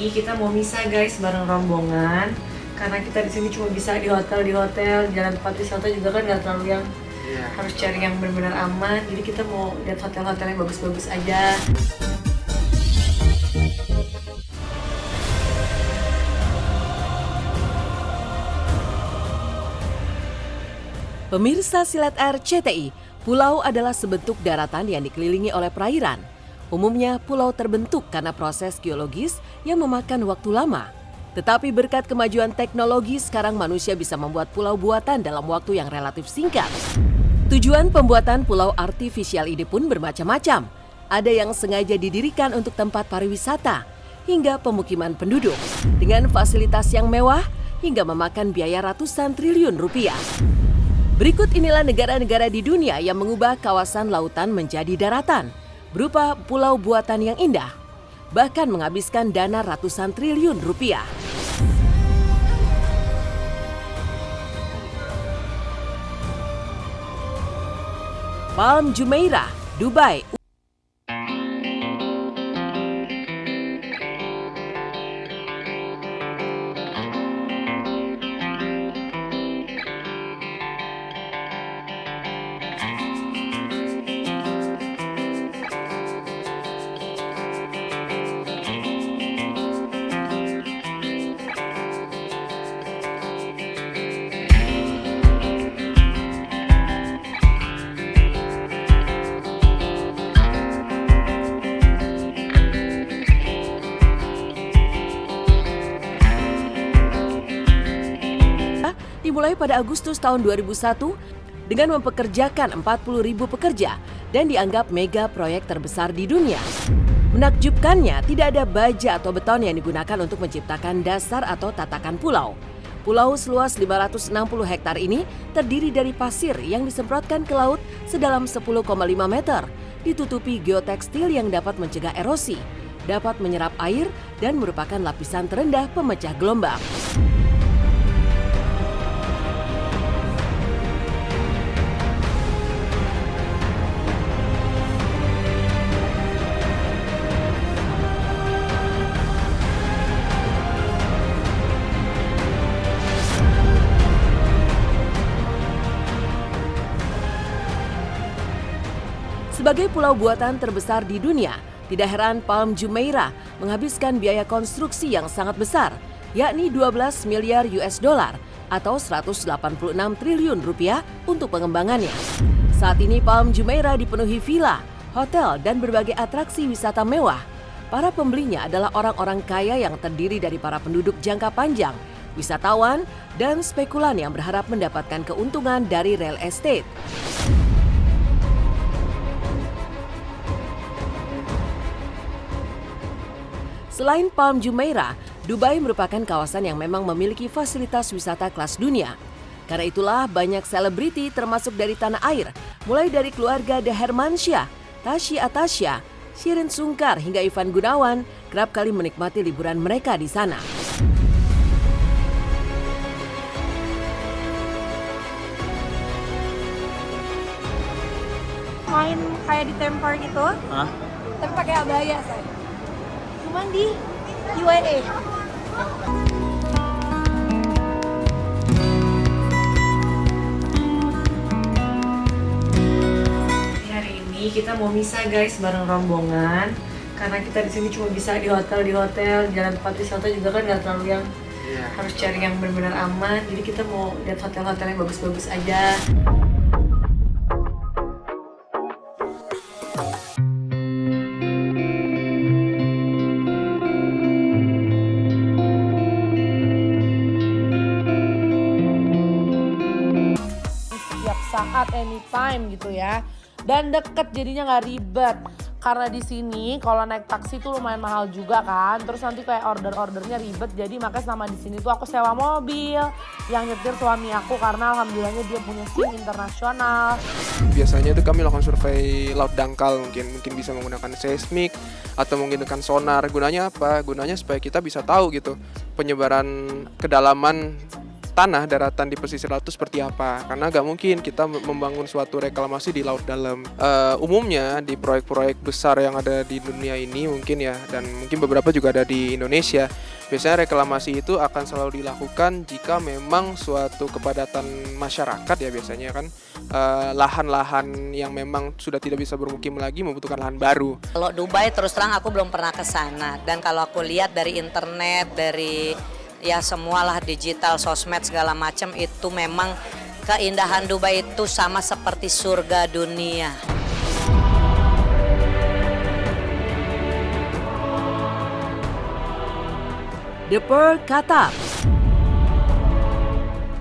ini kita mau misah guys bareng rombongan karena kita di sini cuma bisa di hotel jalan tempat wisata juga kan nggak terlalu yang harus cari yang benar-benar aman, jadi kita mau lihat hotel-hotel yang bagus-bagus aja. Pemirsa Silat Air CTI, pulau adalah sebentuk daratan yang dikelilingi oleh perairan. Umumnya pulau terbentuk karena proses geologis yang memakan waktu lama. Tetapi berkat kemajuan teknologi, sekarang manusia bisa membuat pulau buatan dalam waktu yang relatif singkat. Tujuan pembuatan pulau artifisial ini pun bermacam-macam. Ada yang sengaja didirikan untuk tempat pariwisata, hingga pemukiman penduduk, dengan fasilitas yang mewah hingga memakan biaya ratusan triliun rupiah. Berikut inilah negara-negara di dunia yang mengubah kawasan lautan menjadi daratan, berupa pulau buatan yang indah, bahkan menghabiskan dana ratusan triliun rupiah. Palm Jumeirah, Dubai. Dimulai pada Agustus tahun 2001 dengan mempekerjakan 40.000 pekerja dan dianggap mega proyek terbesar di dunia. Menakjubkannya, tidak ada baja atau beton yang digunakan untuk menciptakan dasar atau tatakan pulau. Pulau seluas 560 hektar ini terdiri dari pasir yang disemprotkan ke laut sedalam 10,5 meter, ditutupi geotekstil yang dapat mencegah erosi, dapat menyerap air, dan merupakan lapisan terendah pemecah gelombang. Sebagai pulau buatan terbesar di dunia, tidak heran Palm Jumeirah menghabiskan biaya konstruksi yang sangat besar, yakni 12 miliar US dollar atau 186 triliun rupiah untuk pengembangannya. Saat ini Palm Jumeirah dipenuhi villa, hotel, dan berbagai atraksi wisata mewah. Para pembelinya adalah orang-orang kaya yang terdiri dari para penduduk jangka panjang, wisatawan, dan spekulan yang berharap mendapatkan keuntungan dari real estate. Selain Palm Jumeirah, Dubai merupakan kawasan yang memang memiliki fasilitas wisata kelas dunia. Karena itulah banyak selebriti termasuk dari tanah air, mulai dari keluarga The Hermansyah, Tasya Atasya, Shirin Sungkar hingga Ivan Gunawan kerap kali menikmati liburan mereka di sana. Main kayak di theme park gitu, tapi pakai abaya saya. Cuman di UAE. Hari ini kita mau misah guys bareng rombongan karena kita di sini cuma bisa di hotel jalan tempat wisata juga kan nggak terlalu yang harus cari yang benar-benar aman, jadi kita mau lihat hotel-hotel yang bagus-bagus aja. Saat anytime gitu ya, dan deket jadinya nggak ribet. Karena di sini kalau naik taksi tuh lumayan mahal juga kan, terus nanti kayak ordernya ribet, jadi makanya selama di sini tuh aku sewa mobil yang nyetir suami aku karena alhamdulillahnya dia punya SIM internasional. Biasanya itu kami lakukan survei laut dangkal, mungkin bisa menggunakan seismik atau mungkin dengan sonar. Gunanya apa? Gunanya supaya kita bisa tahu gitu penyebaran kedalaman tanah daratan di pesisir laut itu seperti apa, karena nggak mungkin kita membangun suatu reklamasi di laut dalam. Umumnya di proyek-proyek besar yang ada di dunia ini mungkin ya, dan mungkin beberapa juga ada di Indonesia, biasanya reklamasi itu akan selalu dilakukan jika memang suatu kepadatan masyarakat ya, biasanya kan lahan-lahan yang memang sudah tidak bisa bermukim lagi membutuhkan lahan baru. Kalau Dubai terus terang aku belum pernah ke sana, dan kalau aku lihat dari internet, dari ya semualah digital, sosmed segala macam, itu memang keindahan Dubai itu sama seperti surga dunia. The Pearl, Qatar.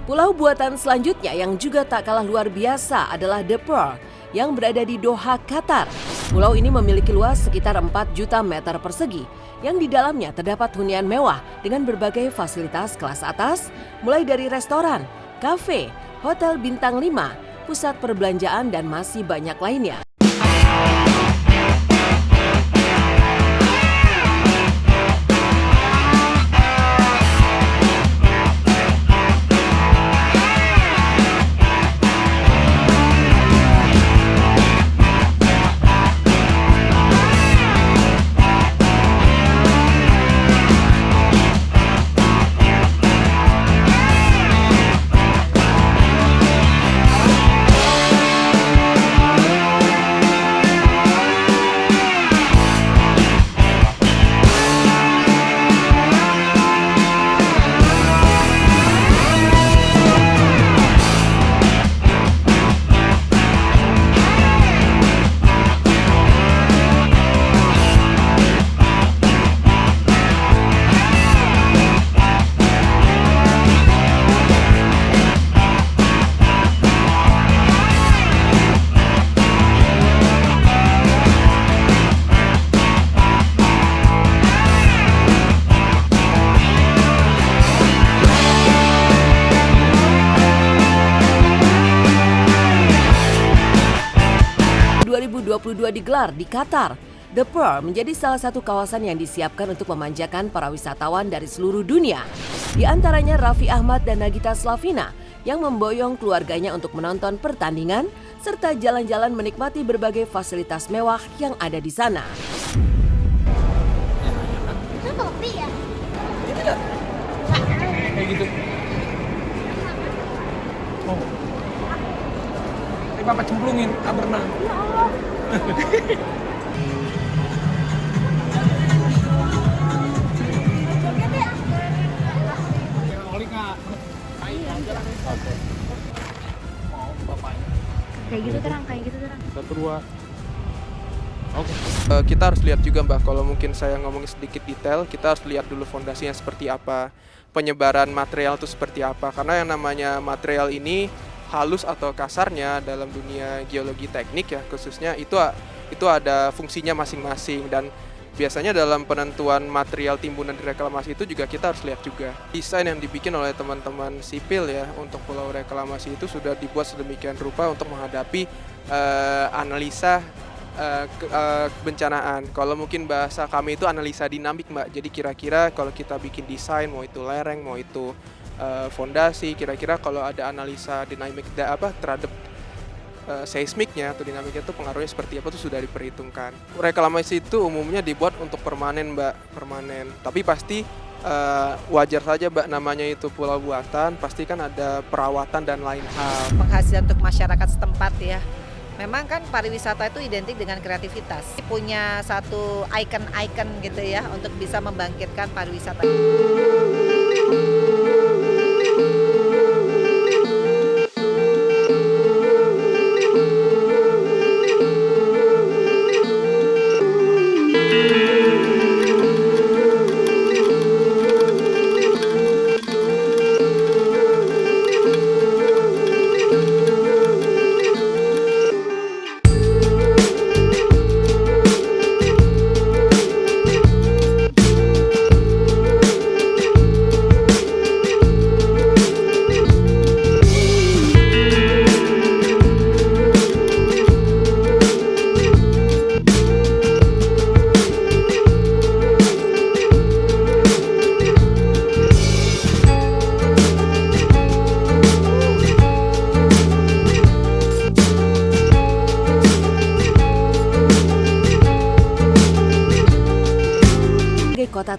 Pulau buatan selanjutnya yang juga tak kalah luar biasa adalah The Pearl yang berada di Doha, Qatar. Pulau ini memiliki luas sekitar 4 juta meter persegi yang di dalamnya terdapat hunian mewah dengan berbagai fasilitas kelas atas, mulai dari restoran, kafe, hotel bintang 5, pusat perbelanjaan, dan masih banyak lainnya. Digelar di Qatar, The Pearl menjadi salah satu kawasan yang disiapkan untuk memanjakan para wisatawan dari seluruh dunia. Di antaranya Raffi Ahmad dan Nagita Slavina yang memboyong keluarganya untuk menonton pertandingan serta jalan-jalan menikmati berbagai fasilitas mewah yang ada di sana. Itu topi ya? Tidak. Kayak gitu. Oh. Ini Bapak cemplungin, berenang. Ya Allah. Kayak gitu terang. Satu 2. Oke. Kita harus lihat juga Mbak, kalau mungkin saya ngomongin sedikit detail, kita harus lihat dulu fondasinya seperti apa, penyebaran material itu seperti apa, karena yang namanya material ini halus atau kasarnya dalam dunia geologi teknik ya khususnya itu ada fungsinya masing-masing, dan biasanya dalam penentuan material timbunan di reklamasi itu juga kita harus lihat juga desain yang dibikin oleh teman-teman sipil ya untuk pulau reklamasi itu sudah dibuat sedemikian rupa untuk menghadapi analisa kebencanaan. Kalau mungkin bahasa kami itu analisa dinamik Mbak, jadi kira-kira kalau kita bikin desain mau itu lereng mau itu fondasi, kira-kira kalau ada analisa dinamik terhadap seismiknya atau dinamiknya itu pengaruhnya seperti apa itu sudah diperhitungkan. Reklamasi itu umumnya dibuat untuk permanen Mbak, permanen. Tapi pasti wajar saja Mbak, namanya itu pulau buatan, pasti kan ada perawatan dan lain hal. Penghasilan untuk masyarakat setempat ya. Memang kan pariwisata itu identik dengan kreativitas. Punya satu ikon-ikon gitu ya untuk bisa membangkitkan pariwisata.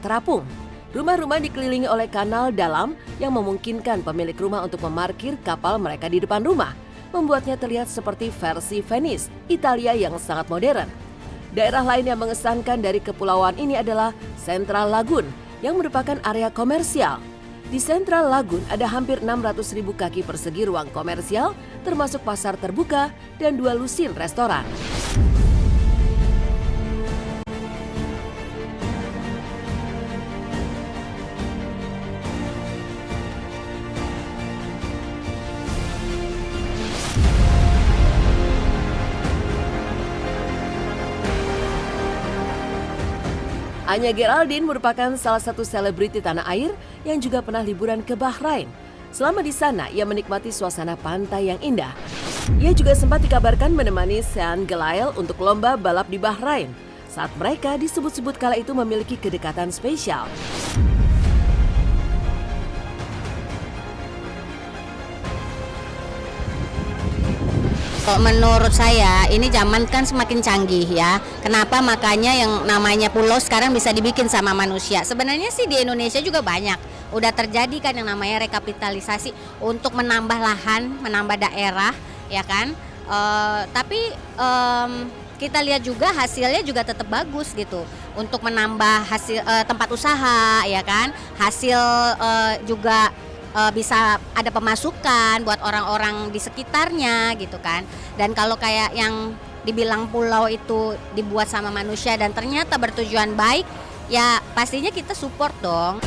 terapung. Rumah-rumah dikelilingi oleh kanal dalam yang memungkinkan pemilik rumah untuk memarkir kapal mereka di depan rumah, membuatnya terlihat seperti versi Venice, Italia yang sangat modern. Daerah lain yang mengesankan dari kepulauan ini adalah Central Lagoon yang merupakan area komersial. Di Central Lagoon ada hampir 600.000 kaki persegi ruang komersial, termasuk pasar terbuka dan 2 lusin restoran. Anya Geraldine merupakan salah satu selebriti tanah air yang juga pernah liburan ke Bahrain. Selama di sana, ia menikmati suasana pantai yang indah. Ia juga sempat dikabarkan menemani Sean Gelael untuk lomba balap di Bahrain. Saat mereka disebut-sebut kala itu memiliki kedekatan spesial. Menurut saya ini zaman kan semakin canggih ya. Kenapa makanya yang namanya pulau sekarang bisa dibikin sama manusia. Sebenarnya sih di Indonesia juga banyak. Udah terjadi kan yang namanya rekapitalisasi untuk menambah lahan, menambah daerah ya kan. Tapi kita lihat juga hasilnya juga tetap bagus gitu. Untuk menambah hasil tempat usaha ya kan. Hasil juga bisa ada pemasukan buat orang-orang di sekitarnya gitu kan. Dan kalau kayak yang dibilang pulau itu dibuat sama manusia dan ternyata bertujuan baik, ya pastinya kita support dong.